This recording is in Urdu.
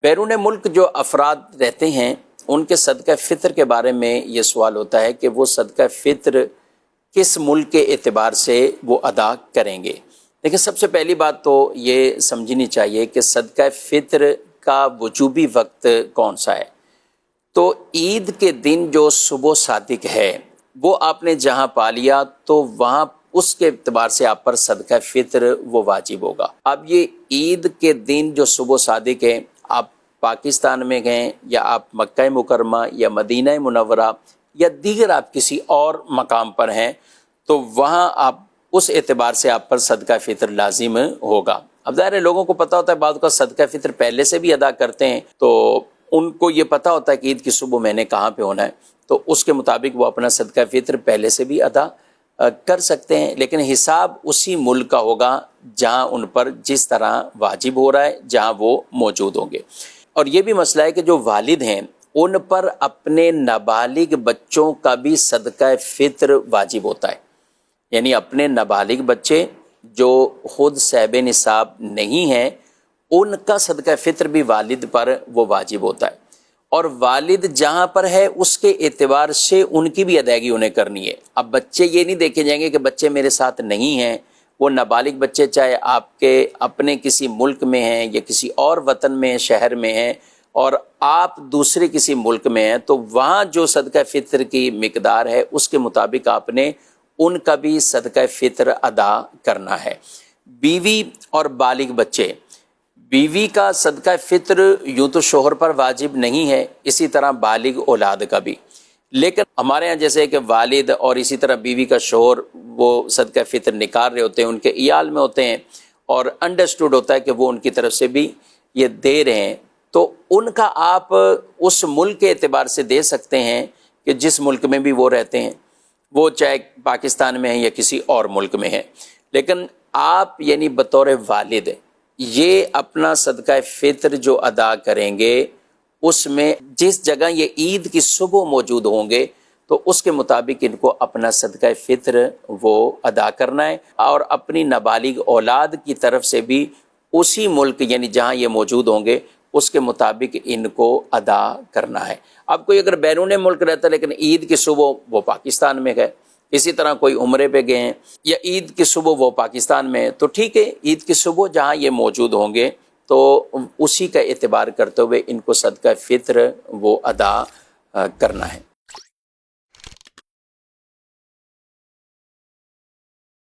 بیرون ملک جو افراد رہتے ہیں ان کے صدقہ فطر کے بارے میں یہ سوال ہوتا ہے کہ وہ صدقہ فطر کس ملک کے اعتبار سے وہ ادا کریں گے۔ لیکن سب سے پہلی بات تو یہ سمجھنی چاہیے کہ صدقہ فطر کا وجوبی وقت کون سا ہے۔ تو عید کے دن جو صبح صادق ہے وہ آپ نے جہاں پا لیا تو وہاں اس کے اعتبار سے آپ پر صدقہ فطر وہ واجب ہوگا۔ اب یہ عید کے دن جو صبح صادق ہے، آپ پاکستان میں گئے یا آپ مکہ مکرمہ یا مدینہ منورہ یا دیگر آپ کسی اور مقام پر ہیں تو وہاں آپ اس اعتبار سے آپ پر صدقہ فطر لازم ہوگا۔ اب ظاہر ہے لوگوں کو پتہ ہوتا ہے بعض کا صدقہ فطر پہلے سے بھی ادا کرتے ہیں، تو ان کو یہ پتہ ہوتا ہے کہ عید کی صبح میں نے کہاں پہ ہونا ہے، تو اس کے مطابق وہ اپنا صدقہ فطر پہلے سے بھی ادا کر سکتے ہیں، لیکن حساب اسی ملک کا ہوگا جہاں ان پر جس طرح واجب ہو رہا ہے، جہاں وہ موجود ہوں گے۔ اور یہ بھی مسئلہ ہے کہ جو والد ہیں ان پر اپنے نابالغ بچوں کا بھی صدقہ فطر واجب ہوتا ہے، یعنی اپنے نابالغ بچے جو خود صاحب نصاب نہیں ہیں ان کا صدقہ فطر بھی والد پر وہ واجب ہوتا ہے، اور والد جہاں پر ہے اس کے اعتبار سے ان کی بھی ادائیگی انہیں کرنی ہے۔ اب بچے یہ نہیں دیکھے جائیں گے کہ بچے میرے ساتھ نہیں ہیں، وہ نابالغ بچے چاہے آپ کے اپنے کسی ملک میں ہیں یا کسی اور وطن میں شہر میں ہیں اور آپ دوسرے کسی ملک میں ہیں، تو وہاں جو صدقہ فطر کی مقدار ہے اس کے مطابق آپ نے ان کا بھی صدقہ فطر ادا کرنا ہے۔ بیوی اور بالغ بچے، بیوی کا صدقہ فطر یوں تو شوہر پر واجب نہیں ہے، اسی طرح بالغ اولاد کا بھی، لیکن ہمارے ہاں جیسے کہ والد اور اسی طرح بیوی کا شوہر وہ صدقہ فطر نکال رہے ہوتے ہیں، ان کے عیال میں ہوتے ہیں اور انڈرسٹوڈ ہوتا ہے کہ وہ ان کی طرف سے بھی یہ دے رہے ہیں، تو ان کا آپ اس ملک کے اعتبار سے دے سکتے ہیں کہ جس ملک میں بھی وہ رہتے ہیں، وہ چاہے پاکستان میں ہیں یا کسی اور ملک میں ہیں، لیکن آپ یعنی بطور والد یہ اپنا صدقہ فطر جو ادا کریں گے اس میں جس جگہ یہ عید کی صبح موجود ہوں گے تو اس کے مطابق ان کو اپنا صدقہ فطر وہ ادا کرنا ہے، اور اپنی نابالغ اولاد کی طرف سے بھی اسی ملک یعنی جہاں یہ موجود ہوں گے اس کے مطابق ان کو ادا کرنا ہے۔ اب کوئی اگر بیرون ملک رہتا ہے لیکن عید کی صبح وہ پاکستان میں گئے، اسی طرح کوئی عمرے پہ گئے ہیں یا عید کی صبح وہ پاکستان میں ہے، تو ٹھیک ہے، عید کی صبح جہاں یہ موجود ہوں گے تو اسی کا اعتبار کرتے ہوئے ان کو صدقہ فطر وہ ادا کرنا ہے۔